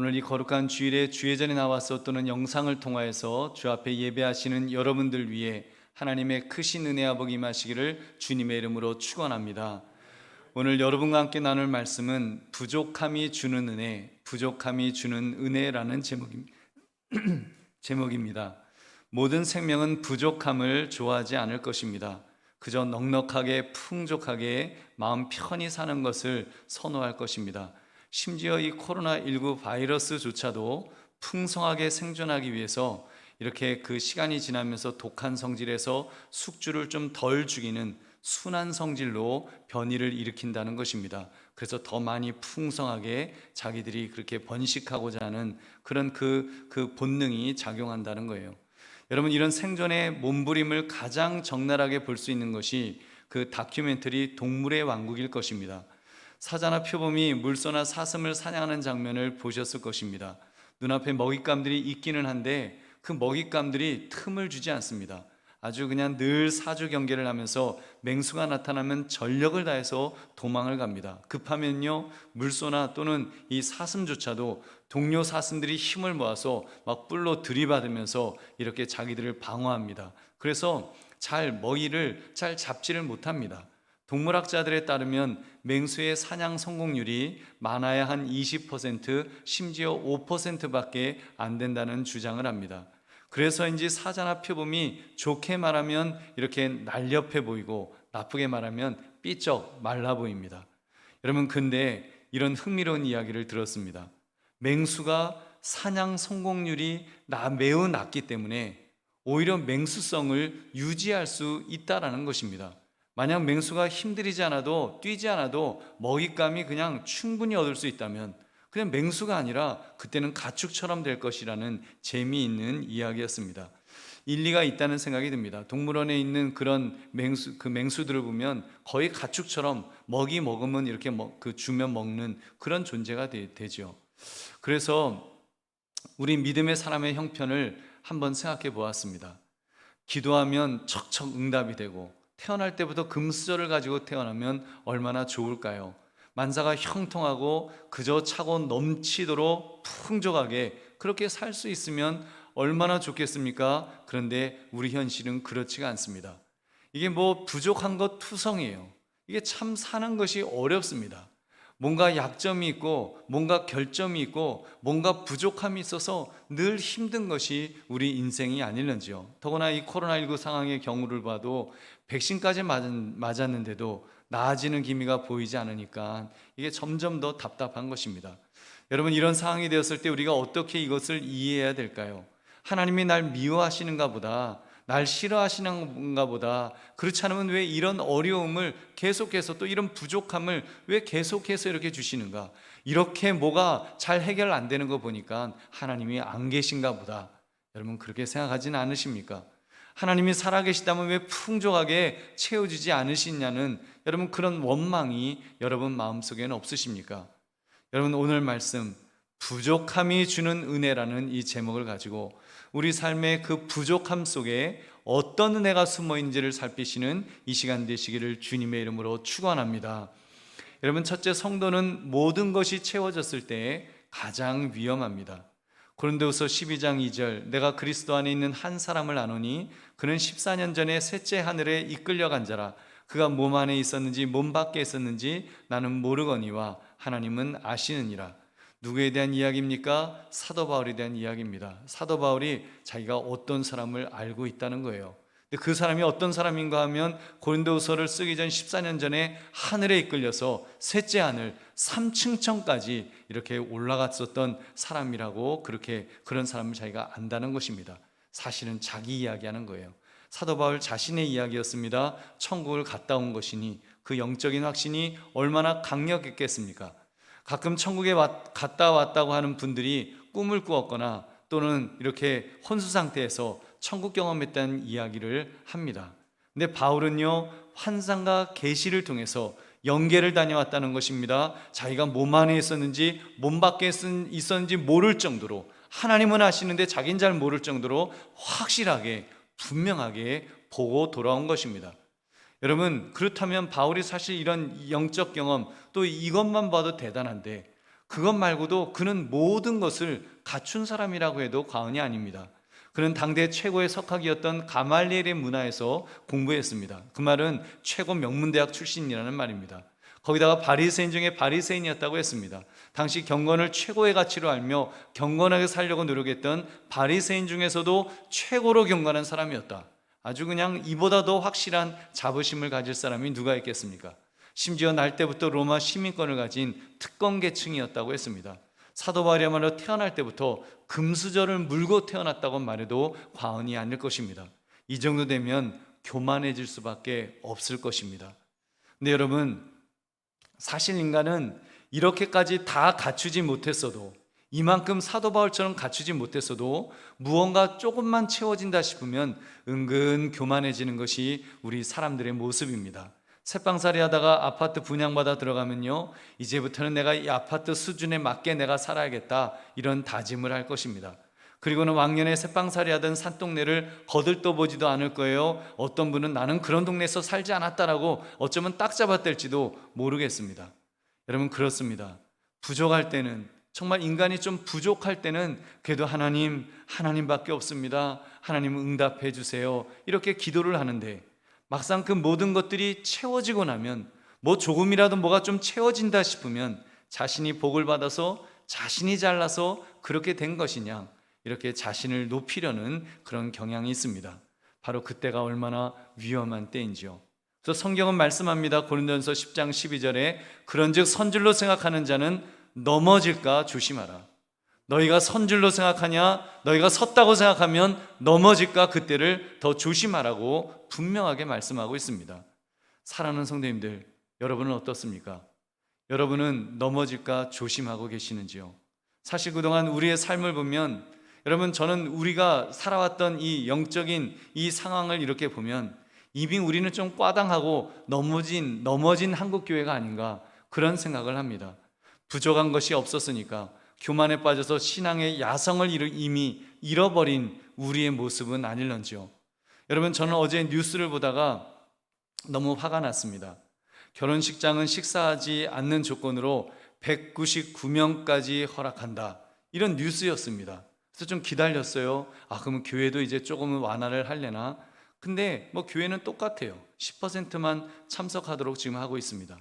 오늘 이 거룩한 주일에 주예전에 나와서 또는 영상을 통하여서 주 앞에 예배하시는 여러분들 위해 하나님의 크신 은혜와 복이 임하시기를 주님의 이름으로 축원합니다. 오늘 여러분과 함께 나눌 말씀은 부족함이 주는 은혜, 부족함이 주는 은혜라는 제목입니다. 모든 생명은 부족함을 좋아하지 않을 것입니다. 그저 넉넉하게 풍족하게 마음 편히 사는 것을 선호할 것입니다. 심지어 이 코로나19 바이러스조차도 풍성하게 생존하기 위해서 이렇게 그 시간이 지나면서 독한 성질에서 숙주를 좀 덜 죽이는 순한 성질로 변이를 일으킨다는 것입니다. 그래서 더 많이 풍성하게 자기들이 그렇게 번식하고자 하는 그런 그 본능이 작용한다는 거예요. 여러분, 이런 생존의 몸부림을 가장 적나라하게 볼 수 있는 것이 그 다큐멘터리 동물의 왕국일 것입니다. 사자나 표범이 물소나 사슴을 사냥하는 장면을 보셨을 것입니다. 눈앞에 먹잇감들이 있기는 한데 그 먹잇감들이 틈을 주지 않습니다. 아주 그냥 늘 사주 경계를 하면서 맹수가 나타나면 전력을 다해서 도망을 갑니다. 급하면요, 물소나 또는 이 사슴조차도 동료 사슴들이 힘을 모아서 막 뿔로 들이받으면서 이렇게 자기들을 방어합니다. 그래서 먹이를 잘 잡지를 못합니다. 동물학자들에 따르면 맹수의 사냥 성공률이 많아야 한 20%, 심지어 5%밖에 안 된다는 주장을 합니다. 그래서인지 사자나 표범이 좋게 말하면 이렇게 날렵해 보이고 나쁘게 말하면 삐쩍 말라 보입니다. 여러분, 근데 이런 흥미로운 이야기를 들었습니다. 맹수가 사냥 성공률이 매우 낮기 때문에 오히려 맹수성을 유지할 수 있다라는 것입니다. 만약 맹수가 힘들이지 않아도 뛰지 않아도 먹잇감이 그냥 충분히 얻을 수 있다면 그냥 맹수가 아니라 그때는 가축처럼 될 것이라는 재미있는 이야기였습니다. 일리가 있다는 생각이 듭니다. 동물원에 있는 그런 맹수들을 보면 거의 가축처럼 먹이 먹으면 이렇게 주면 먹는 그런 존재가 되죠. 그래서 우리 믿음의 사람의 형편을 한번 생각해 보았습니다. 기도하면 척척 응답이 되고 태어날 때부터 금수저를 가지고 태어나면 얼마나 좋을까요? 만사가 형통하고 그저 차고 넘치도록 풍족하게 그렇게 살 수 있으면 얼마나 좋겠습니까? 그런데 우리 현실은 그렇지가 않습니다. 이게 부족한 것 투성이에요. 이게 참 사는 것이 어렵습니다. 뭔가 약점이 있고 뭔가 결점이 있고 뭔가 부족함이 있어서 늘 힘든 것이 우리 인생이 아닐는지요. 더구나 이 코로나19 상황의 경우를 봐도 백신까지 맞았는데도 나아지는 기미가 보이지 않으니까 이게 점점 더 답답한 것입니다. 여러분, 이런 상황이 되었을 때 우리가 어떻게 이것을 이해해야 될까요? 하나님이 날 미워하시는가 보다, 날 싫어하시는가 보다, 그렇지 않으면 왜 이런 어려움을 계속해서 또 이런 부족함을 왜 계속해서 이렇게 주시는가? 이렇게 뭐가 잘 해결 안 되는 거 보니까 하나님이 안 계신가 보다. 여러분, 그렇게 생각하지는 않으십니까? 하나님이 살아계시다면 왜 풍족하게 채워주지 않으시냐는 여러분 그런 원망이 여러분 마음속에는 없으십니까? 여러분, 오늘 말씀 부족함이 주는 은혜라는 이 제목을 가지고 우리 삶의 그 부족함 속에 어떤 은혜가 숨어 있는지를 살피시는 이 시간 되시기를 주님의 이름으로 축원합니다. 여러분, 첫째, 성도는 모든 것이 채워졌을 때 가장 위험합니다. 고린도후서 12장 2절, 내가 그리스도 안에 있는 한 사람을 아노니 그는 14년 전에 셋째 하늘에 이끌려간 자라. 그가 몸 안에 있었는지 몸 밖에 있었는지 나는 모르거니와 하나님은 아시느니라. 누구에 대한 이야기입니까? 사도 바울에 대한 이야기입니다. 사도 바울이 자기가 어떤 사람을 알고 있다는 거예요. 근데 그 사람이 어떤 사람인가 하면 고린도후서를 쓰기 전 14년 전에 하늘에 이끌려서 셋째 하늘 3층천까지 이렇게 올라갔었던 사람이라고 그런 사람을 자기가 안다는 것입니다. 사실은 자기 이야기하는 거예요. 사도 바울 자신의 이야기였습니다. 천국을 갔다 온 것이니 그 영적인 확신이 얼마나 강력했겠습니까? 가끔 천국에 갔다 왔다고 하는 분들이 꿈을 꾸었거나 또는 이렇게 혼수 상태에서 천국 경험했다는 이야기를 합니다. 근데 바울은요, 환상과 계시를 통해서 영계를 다녀왔다는 것입니다. 자기가 몸 안에 있었는지 몸 밖에 있었는지 모를 정도로, 하나님은 아시는데 자기는 잘 모를 정도로 확실하게 분명하게 보고 돌아온 것입니다. 여러분, 그렇다면 바울이 사실 이런 영적 경험 또 이것만 봐도 대단한데 그것 말고도 그는 모든 것을 갖춘 사람이라고 해도 과언이 아닙니다. 그는 당대 최고의 석학이었던 가말리엘의 문화에서 공부했습니다. 그 말은 최고 명문대학 출신이라는 말입니다. 거기다가 바리새인 중에 바리새인이었다고 했습니다. 당시 경건을 최고의 가치로 알며 경건하게 살려고 노력했던 바리새인 중에서도 최고로 경건한 사람이었다. 아주 그냥 이보다 더 확실한 자부심을 가질 사람이 누가 있겠습니까? 심지어 날 때부터 로마 시민권을 가진 특권 계층이었다고 했습니다. 사도 바울이야말로 태어날 때부터 금수저를 물고 태어났다고 말해도 과언이 아닐 것입니다. 이 정도 되면 교만해질 수밖에 없을 것입니다. 근데 여러분, 사실 인간은 이렇게까지 다 갖추지 못했어도, 이만큼 사도 바울처럼 갖추지 못했어도 무언가 조금만 채워진다 싶으면 은근 교만해지는 것이 우리 사람들의 모습입니다. 새빵살이 하다가 아파트 분양받아 들어가면요, 이제부터는 내가 이 아파트 수준에 맞게 내가 살아야겠다, 이런 다짐을 할 것입니다. 그리고는 왕년에 새빵살이 하던 산동네를 거들떠보지도 않을 거예요. 어떤 분은 나는 그런 동네에서 살지 않았다라고 어쩌면 딱 잡아댈지도 모르겠습니다. 여러분, 그렇습니다. 부족할 때는, 정말 인간이 좀 부족할 때는 그래도 하나님밖에 없습니다, 하나님 응답해 주세요, 이렇게 기도를 하는데, 막상 그 모든 것들이 채워지고 나면, 뭐 조금이라도 뭐가 좀 채워진다 싶으면 자신이 복을 받아서, 자신이 잘나서 그렇게 된 것이냐, 이렇게 자신을 높이려는 그런 경향이 있습니다. 바로 그때가 얼마나 위험한 때인지요. 그래서 성경은 말씀합니다. 고린도전서 10장 12절에 그런즉 선줄로 생각하는 자는 넘어질까 조심하라. 너희가 선줄로 생각하냐, 너희가 섰다고 생각하면 넘어질까 그때를 더 조심하라고 분명하게 말씀하고 있습니다. 사랑하는 성도님들, 여러분은 어떻습니까? 여러분은 넘어질까 조심하고 계시는지요? 사실 그동안 우리의 삶을 보면, 여러분, 저는 우리가 살아왔던 이 영적인 이 상황을 이렇게 보면 이미 우리는 좀 과당하고 넘어진 한국교회가 아닌가, 그런 생각을 합니다. 부족한 것이 없었으니까 교만에 빠져서 신앙의 야성을 이미 잃어버린 우리의 모습은 아닐런지요. 여러분, 저는 어제 뉴스를 보다가 너무 화가 났습니다. 결혼식장은 식사하지 않는 조건으로 199명까지 허락한다, 이런 뉴스였습니다. 그래서 좀 기다렸어요. 그러면 교회도 이제 조금은 완화를 하려나? 근데 뭐 교회는 똑같아요. 10%만 참석하도록 지금 하고 있습니다.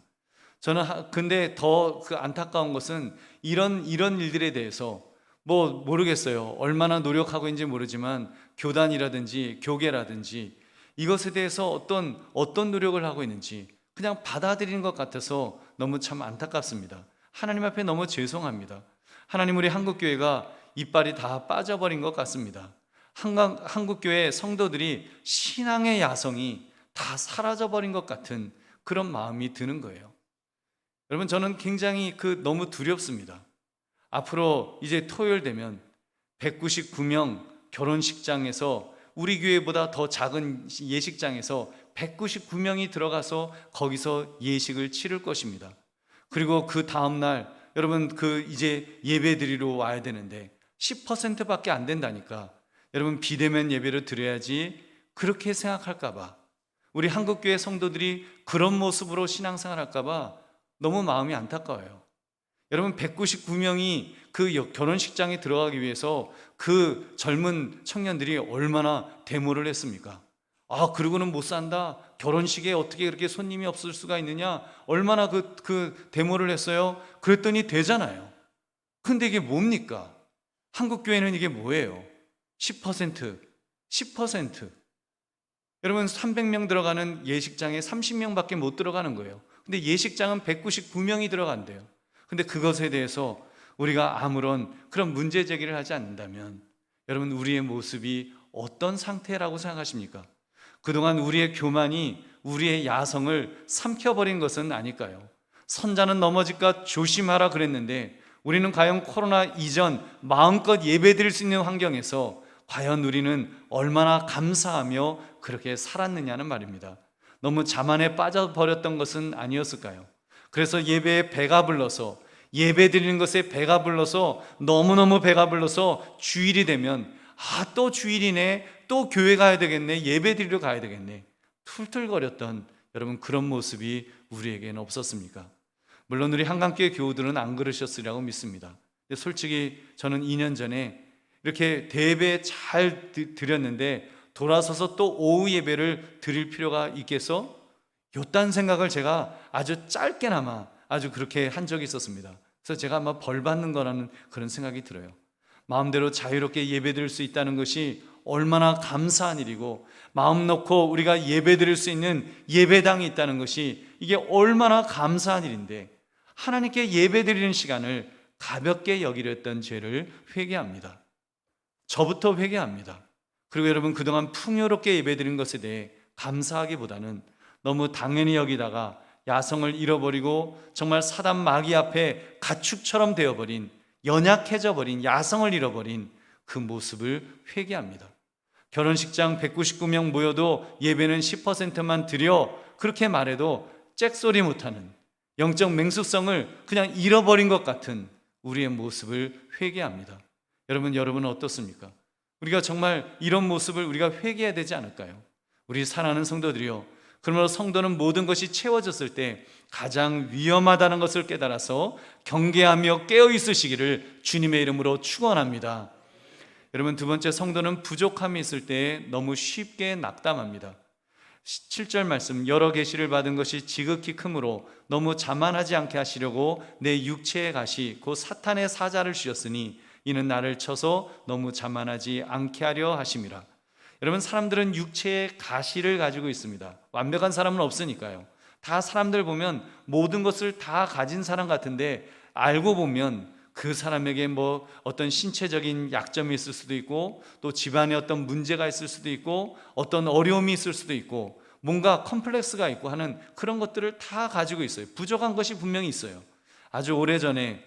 저는 근데 더 그 안타까운 것은 이런 일들에 대해서 뭐 모르겠어요. 얼마나 노력하고 있는지 모르지만 교단이라든지 교계라든지 이것에 대해서 어떤 노력을 하고 있는지 그냥 받아들이는 것 같아서 너무 참 안타깝습니다. 하나님 앞에 너무 죄송합니다. 하나님, 우리 한국교회가 이빨이 다 빠져버린 것 같습니다. 한국교회 성도들이 신앙의 야성이 다 사라져버린 것 같은 그런 마음이 드는 거예요. 여러분, 저는 굉장히 너무 두렵습니다. 앞으로 이제 토요일 되면 199명 결혼식장에서, 우리 교회보다 더 작은 예식장에서 199명이 들어가서 거기서 예식을 치를 것입니다. 그리고 그 다음날 여러분 이제 예배 드리러 와야 되는데 10%밖에 안 된다니까. 여러분, 비대면 예배를 드려야지, 그렇게 생각할까봐, 우리 한국교회 성도들이 그런 모습으로 신앙생활 할까봐 너무 마음이 안타까워요. 여러분, 199명이 그 결혼식장에 들어가기 위해서 그 젊은 청년들이 얼마나 데모를 했습니까? 그러고는 못 산다, 결혼식에 어떻게 그렇게 손님이 없을 수가 있느냐, 얼마나 그 데모를 했어요. 그랬더니 되잖아요. 근데 이게 뭡니까? 한국교회는 이게 뭐예요? 10%. 여러분, 300명 들어가는 예식장에 30명밖에 못 들어가는 거예요. 근데 예식장은 199명이 들어간대요. 근데 그것에 대해서 우리가 아무런 그런 문제 제기를 하지 않는다면, 여러분, 우리의 모습이 어떤 상태라고 생각하십니까? 그동안 우리의 교만이 우리의 야성을 삼켜버린 것은 아닐까요? 선자는 넘어질까 조심하라 그랬는데, 우리는 과연 코로나 이전 마음껏 예배드릴 수 있는 환경에서 과연 우리는 얼마나 감사하며 그렇게 살았느냐는 말입니다. 너무 자만에 빠져버렸던 것은 아니었을까요? 그래서 예배에 배가 불러서, 예배 드리는 것에 배가 불러서, 너무너무 배가 불러서 주일이 되면 또 주일이네, 또 교회 가야 되겠네, 예배 드리러 가야 되겠네, 툴툴거렸던 여러분, 그런 모습이 우리에게는 없었습니까? 물론 우리 한강교회 교우들은 안 그러셨으리라고 믿습니다. 근데 솔직히 저는 2년 전에 이렇게 대배 잘 드렸는데 돌아서서 또 오후 예배를 드릴 필요가 있겠어? 요딴 생각을 제가 아주 짧게나마 아주 그렇게 한 적이 있었습니다. 그래서 제가 아마 벌 받는 거라는 그런 생각이 들어요. 마음대로 자유롭게 예배 드릴 수 있다는 것이 얼마나 감사한 일이고, 마음 놓고 우리가 예배 드릴 수 있는 예배당이 있다는 것이 이게 얼마나 감사한 일인데, 하나님께 예배 드리는 시간을 가볍게 여기려 했던 죄를 회개합니다. 저부터 회개합니다. 그리고 여러분, 그동안 풍요롭게 예배 드린 것에 대해 감사하기보다는 너무 당연히 여기다가 야성을 잃어버리고 정말 사단 마귀 앞에 가축처럼 되어버린, 연약해져 버린, 야성을 잃어버린 그 모습을 회개합니다. 결혼식장 199명 모여도 예배는 10%만 드려, 그렇게 말해도 잭소리 못하는 영적 맹수성을 그냥 잃어버린 것 같은 우리의 모습을 회개합니다. 여러분은 어떻습니까? 우리가 정말 이런 모습을 우리가 회개해야 되지 않을까요? 우리 사랑하는 성도들이요, 그러므로 성도는 모든 것이 채워졌을 때 가장 위험하다는 것을 깨달아서 경계하며 깨어 있으시기를 주님의 이름으로 축원합니다. 여러분, 두 번째, 성도는 부족함이 있을 때 너무 쉽게 낙담합니다. 7절 말씀, 여러 계시를 받은 것이 지극히 크므로 너무 자만하지 않게 하시려고 내 육체의 가시 곧 사탄의 사자를 주셨으니 이는 나를 쳐서 너무 자만하지 않게 하려 하심이라. 여러분, 사람들은 육체의 가시를 가지고 있습니다. 완벽한 사람은 없으니까요. 다 사람들 보면 모든 것을 다 가진 사람 같은데, 알고 보면 그 사람에게 뭐 어떤 신체적인 약점이 있을 수도 있고, 또 집안에 어떤 문제가 있을 수도 있고, 어떤 어려움이 있을 수도 있고, 뭔가 컴플렉스가 있고 하는 그런 것들을 다 가지고 있어요. 부족한 것이 분명히 있어요. 아주 오래전에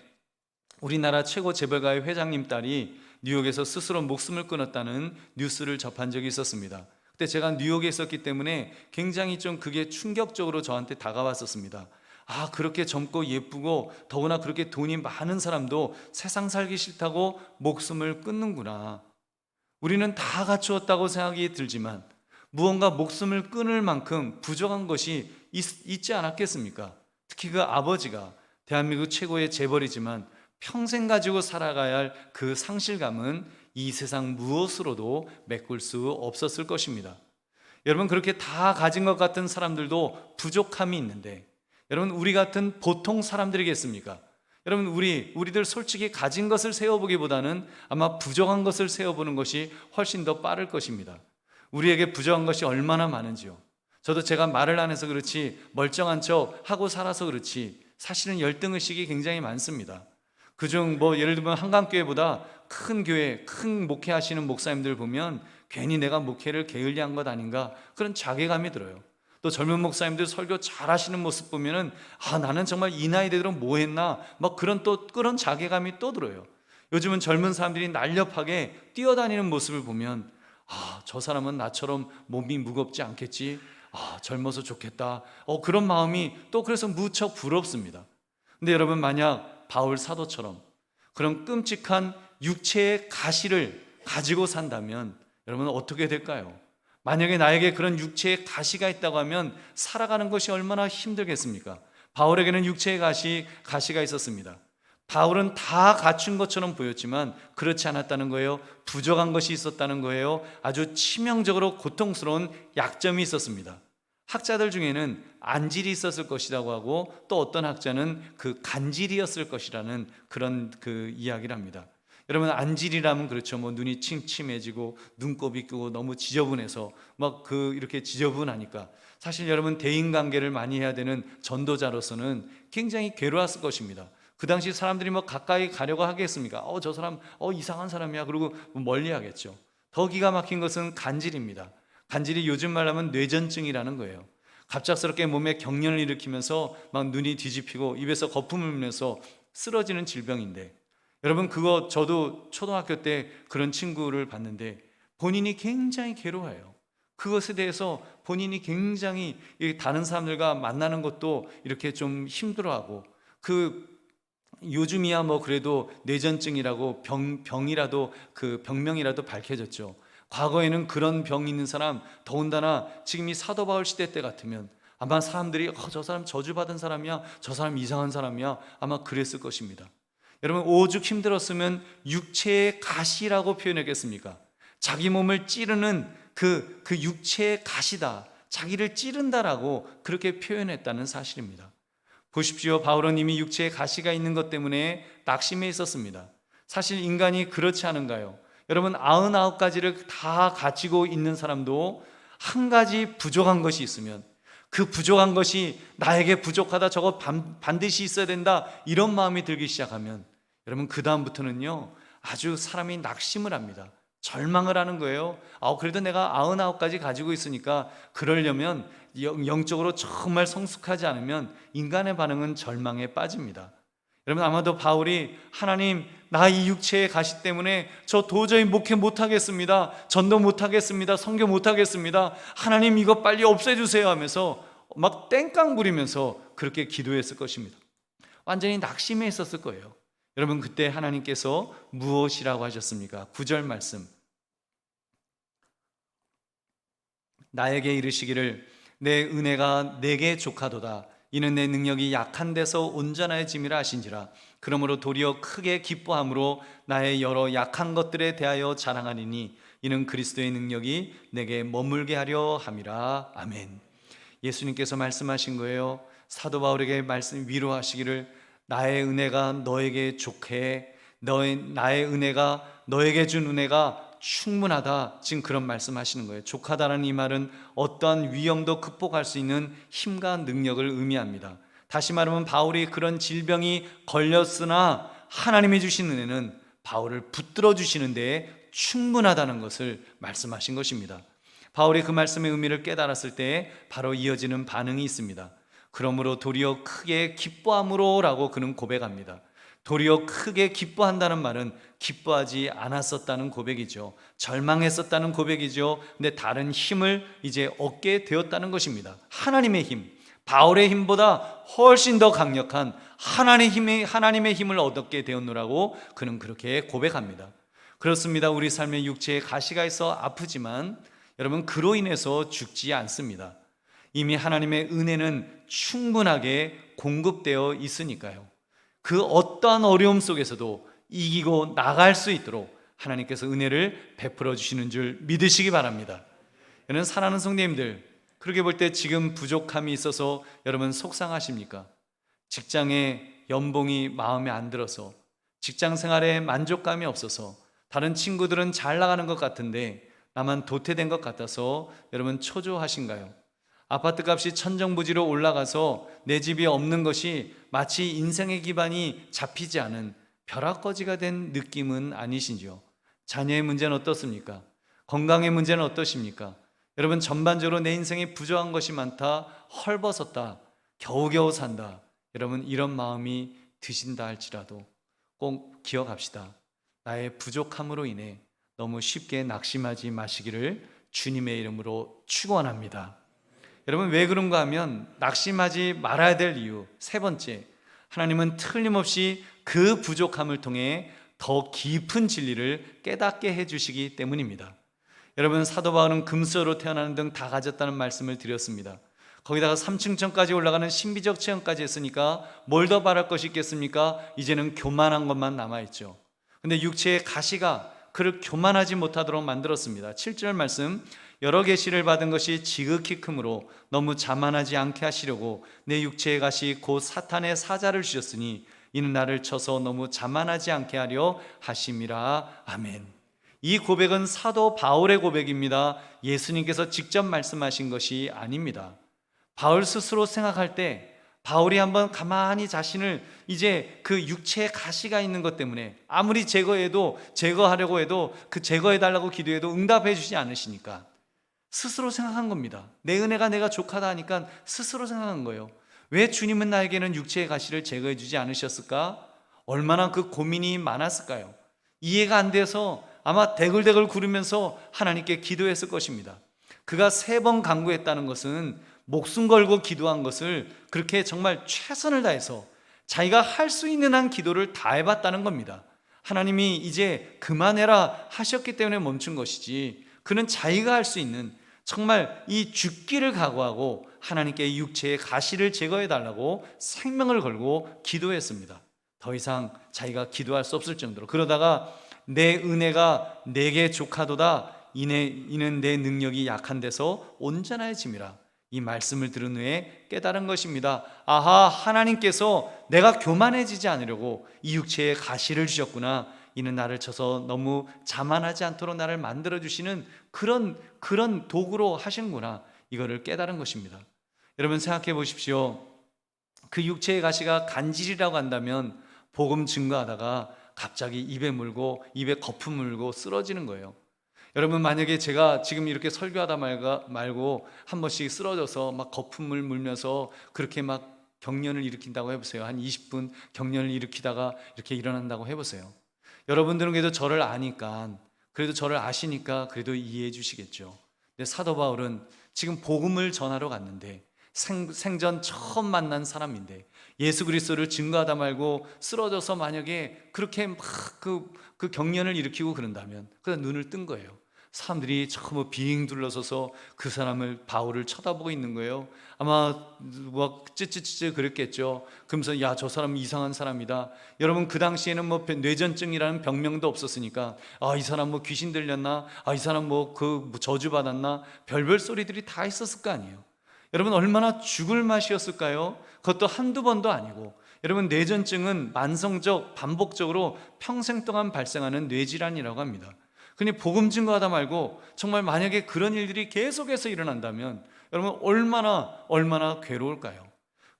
우리나라 최고 재벌가의 회장님 딸이 뉴욕에서 스스로 목숨을 끊었다는 뉴스를 접한 적이 있었습니다. 그때 제가 뉴욕에 있었기 때문에 굉장히 좀 그게 충격적으로 저한테 다가왔었습니다. 아, 그렇게 젊고 예쁘고 더구나 그렇게 돈이 많은 사람도 세상 살기 싫다고 목숨을 끊는구나. 우리는 다 갖추었다고 생각이 들지만 무언가 목숨을 끊을 만큼 부족한 것이 있지 않았겠습니까? 특히 그 아버지가 대한민국 최고의 재벌이지만 평생 가지고 살아가야 할 그 상실감은 이 세상 무엇으로도 메꿀 수 없었을 것입니다. 여러분, 그렇게 다 가진 것 같은 사람들도 부족함이 있는데, 여러분, 우리 같은 보통 사람들이겠습니까? 여러분, 우리들 솔직히 가진 것을 세워보기보다는 아마 부족한 것을 세워보는 것이 훨씬 더 빠를 것입니다. 우리에게 부족한 것이 얼마나 많은지요. 저도 제가 말을 안 해서 그렇지, 멀쩡한 척 하고 살아서 그렇지, 사실은 열등의식이 굉장히 많습니다. 그중 예를 들면 한강교회보다 큰 교회, 큰 목회하시는 목사님들 보면 괜히 내가 목회를 게을리한 것 아닌가, 그런 자괴감이 들어요. 또 젊은 목사님들 설교 잘 하시는 모습 보면은 나는 정말 이 나이 되도록 뭐 했나, 그런 자괴감이 또 들어요. 요즘은 젊은 사람들이 날렵하게 뛰어다니는 모습을 보면 저 사람은 나처럼 몸이 무겁지 않겠지, 젊어서 좋겠다, 그런 마음이 또 그래서 무척 부럽습니다. 근데 여러분, 만약 바울 사도처럼 그런 끔찍한 육체의 가시를 가지고 산다면 여러분 어떻게 될까요? 만약에 나에게 그런 육체의 가시가 있다고 하면 살아가는 것이 얼마나 힘들겠습니까? 바울에게는 육체의 가시가 있었습니다. 바울은 다 갖춘 것처럼 보였지만 그렇지 않았다는 거예요. 부족한 것이 있었다는 거예요. 아주 치명적으로 고통스러운 약점이 있었습니다. 학자들 중에는 안질이 있었을 것이라고 하고, 또 어떤 학자는 그 간질이었을 것이라는 그런 그 이야기를 합니다. 여러분, 안질이라면 그렇죠. 눈이 침침해지고 눈곱이 끄고 너무 지저분해서 이렇게 지저분하니까 사실 여러분, 대인관계를 많이 해야 되는 전도자로서는 굉장히 괴로웠을 것입니다. 그 당시 사람들이 가까이 가려고 하겠습니까? 저 사람 이상한 사람이야, 그리고 멀리 하겠죠. 더 기가 막힌 것은 간질입니다. 간질이 요즘 말로 하면 뇌전증이라는 거예요. 갑작스럽게 몸에 경련을 일으키면서 눈이 뒤집히고 입에서 거품을 물면서 쓰러지는 질병인데, 여러분, 저도 초등학교 때 그런 친구를 봤는데 본인이 굉장히 괴로워해요. 그것에 대해서 본인이 굉장히 다른 사람들과 만나는 것도 이렇게 좀 힘들어하고, 요즘이야 그래도 뇌전증이라고 병이라도 병명이라도 밝혀졌죠. 과거에는 그런 병이 있는 사람, 더군다나 지금 이 사도 바울 시대 때 같으면 아마 사람들이 저 사람 저주받은 사람이야, 저 사람 이상한 사람이야, 아마 그랬을 것입니다. 여러분, 오죽 힘들었으면 육체의 가시라고 표현했겠습니까? 자기 몸을 찌르는 그 육체의 가시다, 자기를 찌른다라고 그렇게 표현했다는 사실입니다. 보십시오, 바울은 이미 육체에 가시가 있는 것 때문에 낙심해 있었습니다. 사실 인간이 그렇지 않은가요? 여러분, 99가지를 다 가지고 있는 사람도 한 가지 부족한 것이 있으면 그 부족한 것이 나에게 부족하다, 저거 반드시 있어야 된다, 이런 마음이 들기 시작하면 여러분, 그 다음부터는요 아주 사람이 낙심을 합니다. 절망을 하는 거예요. 그래도 내가 99가지 가지고 있으니까, 그러려면 영적으로 정말 성숙하지 않으면 인간의 반응은 절망에 빠집니다. 여러분, 아마도 바울이 하나님, 나 이 육체의 가시 때문에 저 도저히 목회 못하겠습니다, 전도 못하겠습니다, 선교 못하겠습니다, 하나님 이거 빨리 없애주세요 하면서 막 땡깡 부리면서 그렇게 기도했을 것입니다. 완전히 낙심해 있었을 거예요. 여러분, 그때 하나님께서 무엇이라고 하셨습니까? 9절 말씀, 나에게 이르시기를 내 은혜가 내게 족하도다, 이는 내 능력이 약한 데서 온전해짐이라 하신지라. 그러므로 도리어 크게 기뻐함으로 나의 여러 약한 것들에 대하여 자랑하리니 이는 그리스도의 능력이 내게 머물게 하려 함이라. 아멘. 예수님께서 말씀하신 거예요. 사도 바울에게 위로하시기를 나의 은혜가 너에게 족해, 나의 은혜가, 너에게 준 은혜가 충분하다, 지금 그런 말씀하시는 거예요. 족하다라는 이 말은 어떠한 위험도 극복할 수 있는 힘과 능력을 의미합니다. 다시 말하면 바울이 그런 질병이 걸렸으나 하나님이 주신 은혜는 바울을 붙들어 주시는 데에 충분하다는 것을 말씀하신 것입니다. 바울이 그 말씀의 의미를 깨달았을 때 바로 이어지는 반응이 있습니다. 그러므로 도리어 크게 기뻐함으로 라고 그는 고백합니다. 도리어 크게 기뻐한다는 말은 기뻐하지 않았었다는 고백이죠. 절망했었다는 고백이죠. 근데 다른 힘을 이제 얻게 되었다는 것입니다. 하나님의 힘, 바울의 힘보다 훨씬 더 강력한 하나님의 힘을 얻게 되었노라고 그는 그렇게 고백합니다. 그렇습니다. 우리 삶에 육체에 가시가 있어 아프지만 여러분, 그로 인해서 죽지 않습니다. 이미 하나님의 은혜는 충분하게 공급되어 있으니까요. 그 어떠한 어려움 속에서도 이기고 나갈 수 있도록 하나님께서 은혜를 베풀어 주시는 줄 믿으시기 바랍니다. 여러분, 사랑하는 성도님들, 그렇게 볼 때 지금 부족함이 있어서 여러분 속상하십니까? 직장에 연봉이 마음에 안 들어서, 직장 생활에 만족감이 없어서, 다른 친구들은 잘 나가는 것 같은데 나만 도태된 것 같아서 여러분 초조하신가요? 아파트 값이 천정부지로 올라가서 내 집이 없는 것이 마치 인생의 기반이 잡히지 않은 벼락거지가 된 느낌은 아니신지요? 자녀의 문제는 어떻습니까? 건강의 문제는 어떠십니까? 여러분, 전반적으로 내 인생에 부족한 것이 많다, 헐벗었다, 겨우겨우 산다, 여러분 이런 마음이 드신다 할지라도 꼭 기억합시다. 나의 부족함으로 인해 너무 쉽게 낙심하지 마시기를 주님의 이름으로 축원합니다. 여러분, 왜 그런가 하면 낙심하지 말아야 될 이유, 세 번째, 하나님은 틀림없이 그 부족함을 통해 더 깊은 진리를 깨닫게 해주시기 때문입니다. 여러분, 사도 바울은 금수저로 태어나는 등 다 가졌다는 말씀을 드렸습니다. 거기다가 3층천까지 올라가는 신비적 체험까지 했으니까 뭘 더 바랄 것이 있겠습니까? 이제는 교만한 것만 남아있죠. 근데 육체의 가시가 그를 교만하지 못하도록 만들었습니다. 7절 말씀, 여러 계시를 받은 것이 지극히 크므로 너무 자만하지 않게 하시려고 내 육체의 가시 곧 사탄의 사자를 주셨으니 이는 나를 쳐서 너무 자만하지 않게 하려 하심이라. 아멘. 이 고백은 사도 바울의 고백입니다. 예수님께서 직접 말씀하신 것이 아닙니다. 바울 스스로 생각할 때 바울이 한번 가만히 자신을 이제 그 육체의 가시가 있는 것 때문에 아무리 제거하려고 해도 그 제거해달라고 기도해도 응답해 주지 않으시니까 스스로 생각한 겁니다. 내 은혜가 내가 족하다 하니까 스스로 생각한 거예요. 왜 주님은 나에게는 육체의 가시를 제거해 주지 않으셨을까? 얼마나 그 고민이 많았을까요? 이해가 안 돼서 아마 대글대글 구르면서 하나님께 기도했을 것입니다. 그가 3번 간구했다는 것은 목숨 걸고 기도한 것을 그렇게 정말 최선을 다해서 자기가 할 수 있는 한 기도를 다 해봤다는 겁니다. 하나님이 이제 그만해라 하셨기 때문에 멈춘 것이지, 그는 자기가 할 수 있는 정말 이 죽기를 각오하고 하나님께 육체의 가시를 제거해 달라고 생명을 걸고 기도했습니다. 더 이상 자기가 기도할 수 없을 정도로. 그러다가 내 은혜가 내게 족하도다. 이는 내 능력이 약한 데서 온전해짐이라. 이 말씀을 들은 후에 깨달은 것입니다. 아하, 하나님께서 내가 교만해지지 않으려고 이 육체에 가시를 주셨구나. 이는 나를 쳐서 너무 자만하지 않도록 나를 만들어주시는 그런 도구로 하시는구나. 이거를 깨달은 것입니다. 여러분 생각해 보십시오. 그 육체의 가시가 간질이라고 한다면 복음 증거하다가 갑자기 입에 물고 입에 거품 물고 쓰러지는 거예요. 여러분 만약에 제가 지금 이렇게 설교하다 말고 한 번씩 쓰러져서 막 거품을 물면서 그렇게 막 경련을 일으킨다고 해보세요. 한 20분 경련을 일으키다가 이렇게 일어난다고 해보세요. 여러분들은 그래도 저를 아니까, 그래도 저를 아시니까 그래도 이해해 주시겠죠. 근데 사도 바울은 지금 복음을 전하러 갔는데 생전 처음 만난 사람인데 예수 그리스도를 증거하다 말고 쓰러져서 만약에 그렇게 막 그 경련을 일으키고 그런다면 그냥 눈을 뜬 거예요. 사람들이 처음 빙 둘러서서 그 사람을, 바울을 쳐다보고 있는 거예요. 아마 막 찌찌찌찌 그랬겠죠. 그러면서 야, 저 사람 이상한 사람이다. 여러분 그 당시에는 뭐 뇌전증이라는 병명도 없었으니까 이 사람 뭐 귀신 들렸나, 이 사람 뭐 저주 받았나, 별별 소리들이 다 있었을 거 아니에요. 여러분 얼마나 죽을 맛이었을까요? 그것도 한두 번도 아니고. 여러분 뇌전증은 만성적 반복적으로 평생 동안 발생하는 뇌질환이라고 합니다. 근데 복음 증거하다 말고 정말 만약에 그런 일들이 계속해서 일어난다면 여러분 얼마나 괴로울까요?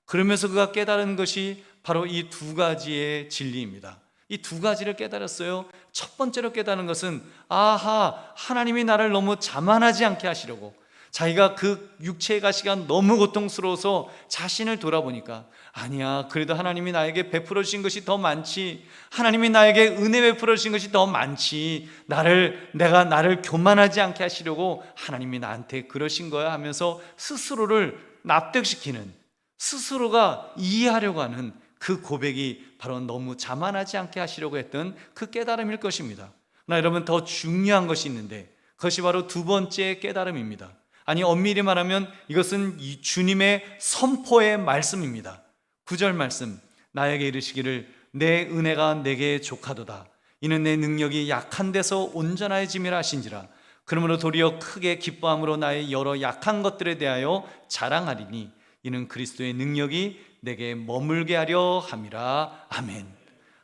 그러면서 그가 깨달은 것이 바로 이 두 가지의 진리입니다. 이 두 가지를 깨달았어요. 첫 번째로 깨달은 것은 하나님이 나를 너무 자만하지 않게 하시려고, 자기가 그 육체의 가시가 너무 고통스러워서 자신을 돌아보니까 아니야, 그래도 하나님이 나에게 베풀어 주신 것이 더 많지, 하나님이 나에게 은혜 베풀어 주신 것이 더 많지, 나를 교만하지 않게 하시려고 하나님이 나한테 그러신 거야 하면서 스스로를 납득시키는, 스스로가 이해하려고 하는 그 고백이 바로 너무 자만하지 않게 하시려고 했던 그 깨달음일 것입니다. 그러나 여러분 더 중요한 것이 있는데 그것이 바로 두 번째 깨달음입니다. 아니 엄밀히 말하면 이것은 이 주님의 선포의 말씀입니다. 9절 말씀, 나에게 이르시기를 내 은혜가 내게 족하도다. 이는 내 능력이 약한 데서 온전해짐이라 하신지라. 그러므로 도리어 크게 기뻐함으로 나의 여러 약한 것들에 대하여 자랑하리니 이는 그리스도의 능력이 내게 머물게 하려 함이라. 아멘.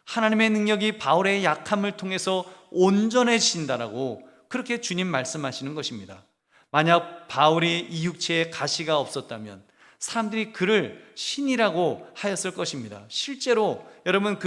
하나님의 능력이 바울의 약함을 통해서 온전해진다라고 그렇게 주님 말씀하시는 것입니다. 만약 바울이 이 육체에 가시가 없었다면 사람들이 그를 신이라고 하였을 것입니다. 실제로 여러분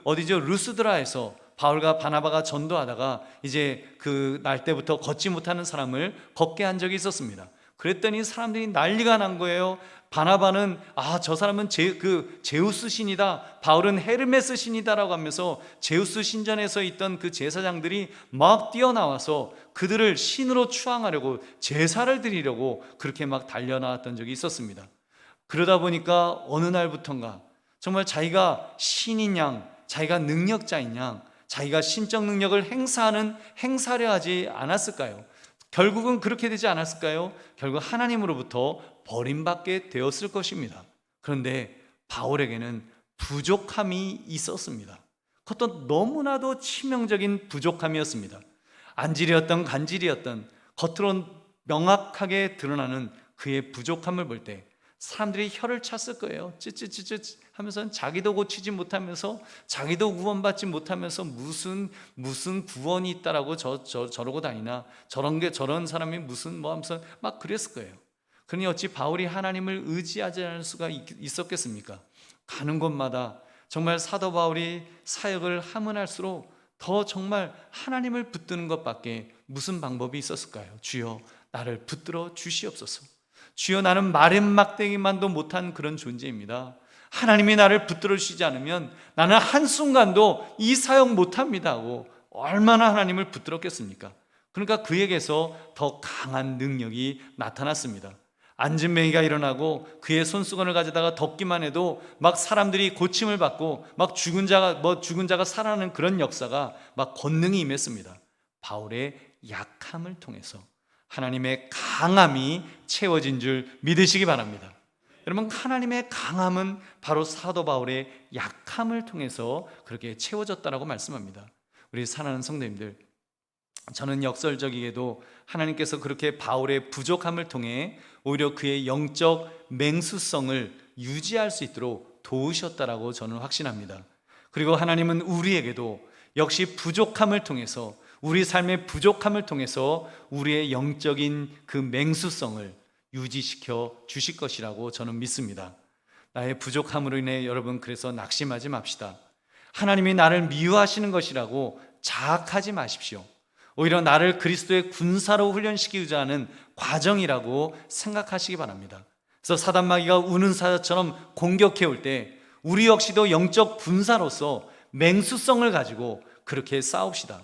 루스드라에서 바울과 바나바가 전도하다가 이제 그 날 때부터 걷지 못하는 사람을 걷게 한 적이 있었습니다. 그랬더니 사람들이 난리가 난 거예요. 바나바는 저 사람은 제우스 신이다, 바울은 헤르메스 신이다라고 하면서 제우스 신전에서 있던 그 제사장들이 막 뛰어나와서 그들을 신으로 추앙하려고, 제사를 드리려고 그렇게 막 달려나왔던 적이 있었습니다. 그러다 보니까 어느 날부턴가 정말 자기가 신인 양, 자기가 능력자인 양, 자기가 신적 능력을 행사하려 하지 않았을까요? 결국은 그렇게 되지 않았을까요? 결국 하나님으로부터 버림받게 되었을 것입니다. 그런데 바울에게는 부족함이 있었습니다. 그것도 너무나도 치명적인 부족함이었습니다. 안질이었던 간질이었던 겉으로 명확하게 드러나는 그의 부족함을 볼 때 사람들이 혀를 찼을 거예요. 찌찌찌찌 하면서 자기도 고치지 못하면서, 자기도 구원받지 못하면서 무슨 구원이 있다라고 저러고 다니나, 저런 사람이 무슨 뭐 하면서 막 그랬을 거예요. 그러니 어찌 바울이 하나님을 의지하지 않을 수가 있었겠습니까? 가는 곳마다 정말 사도 바울이 사역을 하면 할수록 더 정말 하나님을 붙드는 것밖에 무슨 방법이 있었을까요? 주여 나를 붙들어 주시옵소서. 주여 나는 마른 막대기만도 못한 그런 존재입니다. 하나님이 나를 붙들어 주시지 않으면 나는 한순간도 이 사역 못합니다 하고 얼마나 하나님을 붙들었겠습니까? 그러니까 그에게서 더 강한 능력이 나타났습니다. 안진뱅이가 일어나고 그의 손수건을 가져다가 덮기만 해도 막 사람들이 고침을 받고 막 죽은 자가 살아나는 그런 역사가 막 권능이 임했습니다. 바울의 약함을 통해서 하나님의 강함이 채워진 줄 믿으시기 바랍니다. 여러분, 하나님의 강함은 바로 사도 바울의 약함을 통해서 그렇게 채워졌다라고 말씀합니다. 우리 사랑하는 성도님들, 저는 역설적이게도 하나님께서 그렇게 바울의 부족함을 통해 오히려 그의 영적 맹수성을 유지할 수 있도록 도우셨다라고 저는 확신합니다. 그리고 하나님은 우리에게도 역시 부족함을 통해서, 우리 삶의 부족함을 통해서 우리의 영적인 그 맹수성을 유지시켜 주실 것이라고 저는 믿습니다. 나의 부족함으로 인해 여러분, 그래서 낙심하지 맙시다. 하나님이 나를 미워하시는 것이라고 자학하지 마십시오. 오히려 나를 그리스도의 군사로 훈련시키고자 하는 과정이라고 생각하시기 바랍니다. 그래서 사단마귀가 우는 사자처럼 공격해 올 때 우리 역시도 영적 군사로서 맹수성을 가지고 그렇게 싸웁시다.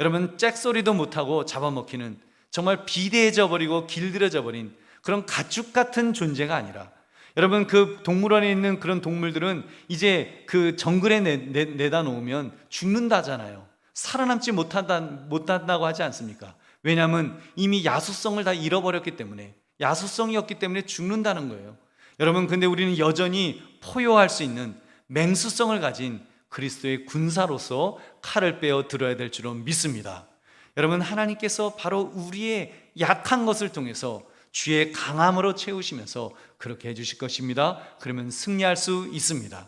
여러분, 잭소리도 못하고 잡아먹히는 정말 비대해져 버리고 길들여져 버린 그런 가축 같은 존재가 아니라, 여러분, 그 동물원에 있는 그런 동물들은 이제 그 정글에 내다 놓으면 죽는다잖아요. 살아남지 못한다고 하지 않습니까? 왜냐하면 이미 야수성을 다 잃어버렸기 때문에, 야수성이었기 때문에 죽는다는 거예요. 여러분, 근데 우리는 여전히 포효할 수 있는 맹수성을 가진 그리스도의 군사로서 칼을 빼어 들어야 될 줄은 믿습니다. 여러분, 하나님께서 바로 우리의 약한 것을 통해서 주의 강함으로 채우시면서 그렇게 해주실 것입니다. 그러면 승리할 수 있습니다.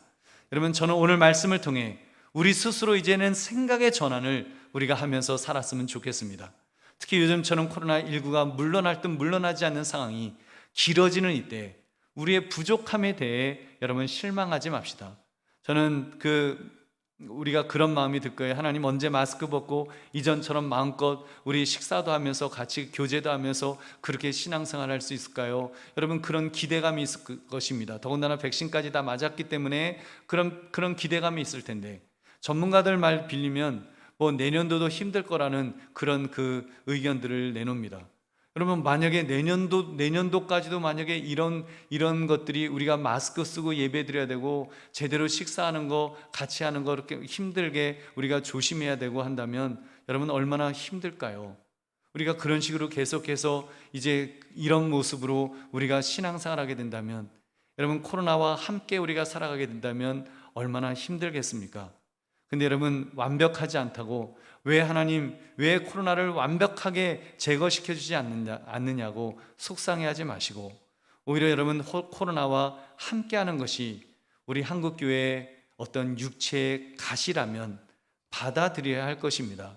여러분, 저는 오늘 말씀을 통해 우리 스스로 이제는 생각의 전환을 우리가 하면서 살았으면 좋겠습니다. 특히 요즘처럼 코로나19가 물러날 듯 물러나지 않는 상황이 길어지는 이때 우리의 부족함에 대해 여러분 실망하지 맙시다. 저는 우리가 그런 마음이 들 거예요. 하나님, 언제 마스크 벗고 이전처럼 마음껏 우리 식사도 하면서 같이 교제도 하면서 그렇게 신앙생활 할 수 있을까요? 여러분, 그런 기대감이 있을 것입니다. 더군다나 백신까지 다 맞았기 때문에 그런 기대감이 있을 텐데, 전문가들 말 빌리면 뭐 내년도도 힘들 거라는 그런 그 의견들을 내놉니다. 여러분, 만약에 내년도까지도 만약에 이런 것들이 우리가 마스크 쓰고 예배 드려야 되고 제대로 식사하는 거, 같이 하는 거 이렇게 힘들게 우리가 조심해야 되고 한다면 여러분, 얼마나 힘들까요? 우리가 그런 식으로 계속해서 이제 이런 모습으로 우리가 신앙생활하게 된다면, 여러분, 코로나와 함께 우리가 살아가게 된다면 얼마나 힘들겠습니까? 근데 여러분, 완벽하지 않다고 왜 코로나를 완벽하게 제거시켜 주지 않느냐고 속상해하지 마시고, 오히려 여러분, 코로나와 함께하는 것이 우리 한국교회의 어떤 육체의 가시라면 받아들여야 할 것입니다.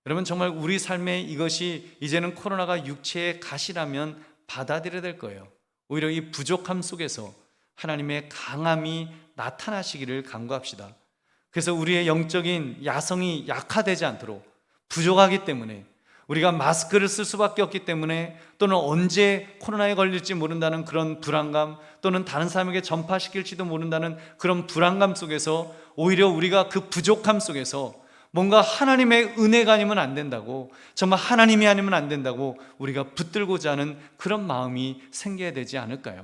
여러분, 정말 우리 삶에 이것이 이제는 코로나가 육체의 가시라면 받아들여야 될 거예요. 오히려 이 부족함 속에서 하나님의 강함이 나타나시기를 간구합시다. 그래서 우리의 영적인 야성이 약화되지 않도록, 부족하기 때문에, 우리가 마스크를 쓸 수밖에 없기 때문에, 또는 언제 코로나에 걸릴지 모른다는 그런 불안감, 또는 다른 사람에게 전파시킬지도 모른다는 그런 불안감 속에서 오히려 우리가 그 부족함 속에서 뭔가 하나님의 은혜가 아니면 안 된다고, 정말 하나님이 아니면 안 된다고 우리가 붙들고자 하는 그런 마음이 생겨야 되지 않을까요?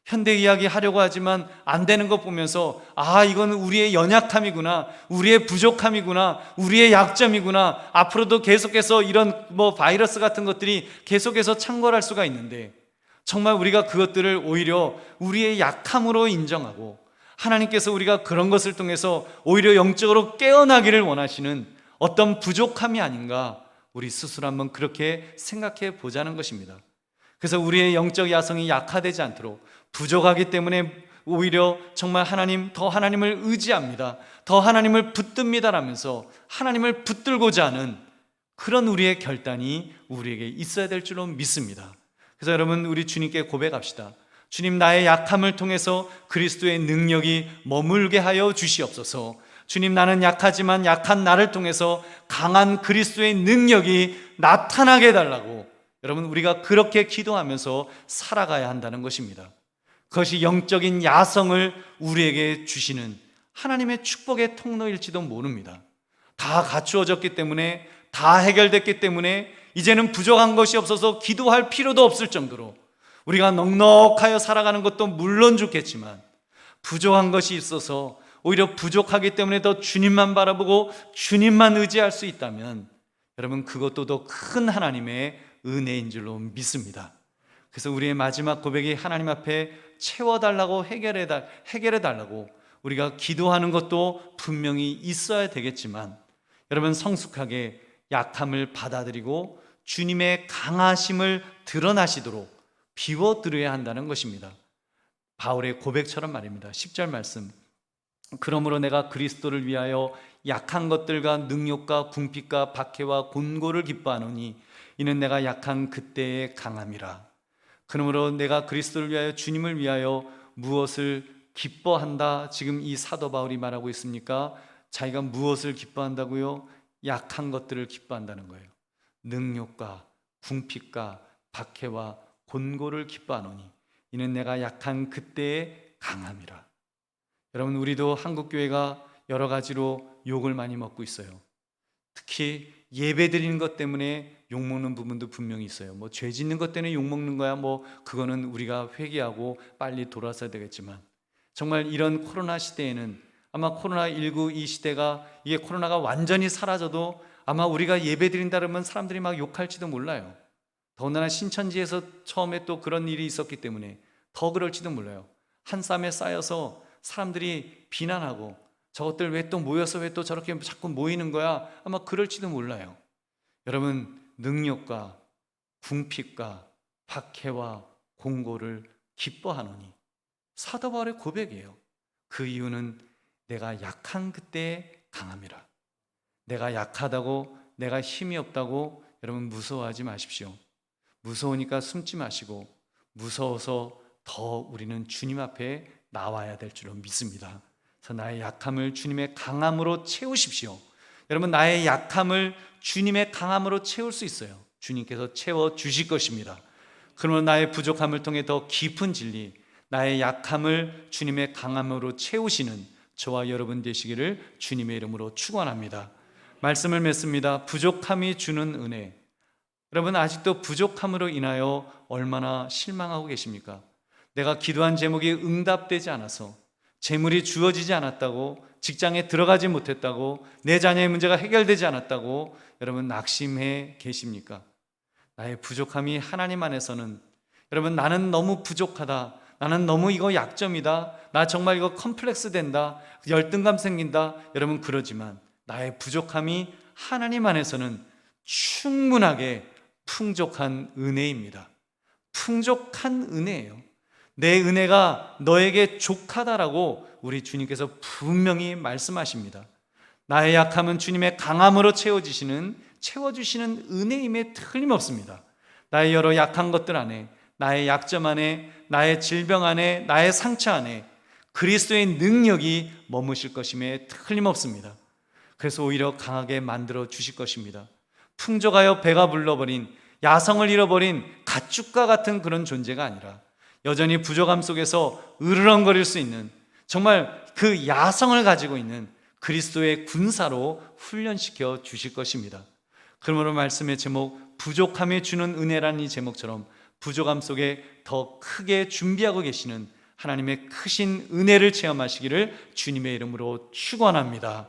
현대 이야기 하려고 하지만 안 되는 것 보면서, 이거는 우리의 연약함이구나, 우리의 부족함이구나, 우리의 약점이구나, 앞으로도 계속해서 이런 바이러스 같은 것들이 계속해서 창궐할 수가 있는데, 정말 우리가 그것들을 오히려 우리의 약함으로 인정하고, 하나님께서 우리가 그런 것을 통해서 오히려 영적으로 깨어나기를 원하시는 어떤 부족함이 아닌가, 우리 스스로 한번 그렇게 생각해 보자는 것입니다. 그래서 우리의 영적 야성이 약화되지 않도록, 부족하기 때문에 오히려 정말 더 하나님을 의지합니다, 더 하나님을 붙듭니다라면서 하나님을 붙들고자 하는 그런 우리의 결단이 우리에게 있어야 될 줄로 믿습니다. 그래서 여러분, 우리 주님께 고백합시다. 주님, 나의 약함을 통해서 그리스도의 능력이 머물게 하여 주시옵소서. 주님, 나는 약하지만 약한 나를 통해서 강한 그리스도의 능력이 나타나게 해달라고, 여러분, 우리가 그렇게 기도하면서 살아가야 한다는 것입니다. 그것이 영적인 야성을 우리에게 주시는 하나님의 축복의 통로일지도 모릅니다. 다 갖추어졌기 때문에, 다 해결됐기 때문에 이제는 부족한 것이 없어서 기도할 필요도 없을 정도로 우리가 넉넉하여 살아가는 것도 물론 좋겠지만, 부족한 것이 있어서 오히려 부족하기 때문에 더 주님만 바라보고 주님만 의지할 수 있다면, 여러분, 그것도 더 큰 하나님의 은혜인 줄로 믿습니다. 그래서 우리의 마지막 고백이 하나님 앞에 채워달라고 해결해달라고 우리가 기도하는 것도 분명히 있어야 되겠지만, 여러분 성숙하게 약함을 받아들이고 주님의 강하심을 드러나시도록 비워드려야 한다는 것입니다. 바울의 고백처럼 말입니다. 10절 말씀, 그러므로 내가 그리스도를 위하여 약한 것들과 능욕과 궁핍과 박해와 곤고를 기뻐하노니 이는 내가 약한 그때의 강함이라. 그러므로 내가 그리스도를 위하여, 주님을 위하여 무엇을 기뻐한다. 지금 이 사도 바울이 말하고 있습니까? 자기가 무엇을 기뻐한다고요? 약한 것들을 기뻐한다는 거예요. 능욕과 궁핍과 박해와 곤고를 기뻐하노니 이는 내가 약한 그때의 강함이라. 여러분, 우리도 한국교회가 여러 가지로 욕을 많이 먹고 있어요. 특히 예배 드리는 것 때문에 욕먹는 부분도 분명히 있어요. 뭐 죄 짓는 것 때문에 욕먹는 거야, 뭐 그거는 우리가 회개하고 빨리 돌아서야 되겠지만, 정말 이런 코로나 시대에는 아마 코로나19 이 시대가, 이게 코로나가 완전히 사라져도 아마 우리가 예배 드린다 그러면 사람들이 막 욕할지도 몰라요. 더군다나 신천지에서 처음에 또 그런 일이 있었기 때문에 더 그럴지도 몰라요. 한 쌈에 쌓여서 사람들이 비난하고, 저것들 왜 또 모여서 왜 또 저렇게 자꾸 모이는 거야, 아마 그럴지도 몰라요. 여러분, 능력과 궁핍과 박해와 공고를 기뻐하노니, 사도 바울의 고백이에요. 그 이유는 내가 약한 그때에 강함이라. 내가 약하다고, 내가 힘이 없다고 여러분 무서워하지 마십시오. 무서우니까 숨지 마시고, 무서워서 더 우리는 주님 앞에 나와야 될 줄로 믿습니다. 그래서 나의 약함을 주님의 강함으로 채우십시오. 여러분, 나의 약함을 주님의 강함으로 채울 수 있어요. 주님께서 채워주실 것입니다. 그러면 나의 부족함을 통해 더 깊은 진리, 나의 약함을 주님의 강함으로 채우시는 저와 여러분 되시기를 주님의 이름으로 축원합니다. 말씀을 맺습니다. 부족함이 주는 은혜. 여러분, 아직도 부족함으로 인하여 얼마나 실망하고 계십니까? 내가 기도한 제목이 응답되지 않아서, 재물이 주어지지 않았다고, 직장에 들어가지 못했다고, 내 자녀의 문제가 해결되지 않았다고 여러분 낙심해 계십니까? 나의 부족함이 하나님 안에서는, 여러분 나는 너무 부족하다, 나는 너무 이거 약점이다, 나 정말 이거 컴플렉스 된다, 열등감 생긴다, 여러분 그러지만 나의 부족함이 하나님 안에서는 충분하게 풍족한 은혜입니다. 풍족한 은혜예요. 내 은혜가 너에게 족하다라고 우리 주님께서 분명히 말씀하십니다. 나의 약함은 주님의 강함으로 채워주시는 은혜임에 틀림없습니다. 나의 여러 약한 것들 안에, 나의 약점 안에, 나의 질병 안에, 나의 상처 안에 그리스도의 능력이 머무실 것임에 틀림없습니다. 그래서 오히려 강하게 만들어 주실 것입니다. 풍족하여 배가 불러버린, 야성을 잃어버린 가축과 같은 그런 존재가 아니라 여전히 부족함 속에서 으르렁거릴 수 있는, 정말 그 야성을 가지고 있는 그리스도의 군사로 훈련시켜 주실 것입니다. 그러므로 말씀의 제목, 부족함에 주는 은혜라는 이 제목처럼 부족함 속에 더 크게 준비하고 계시는 하나님의 크신 은혜를 체험하시기를 주님의 이름으로 축원합니다.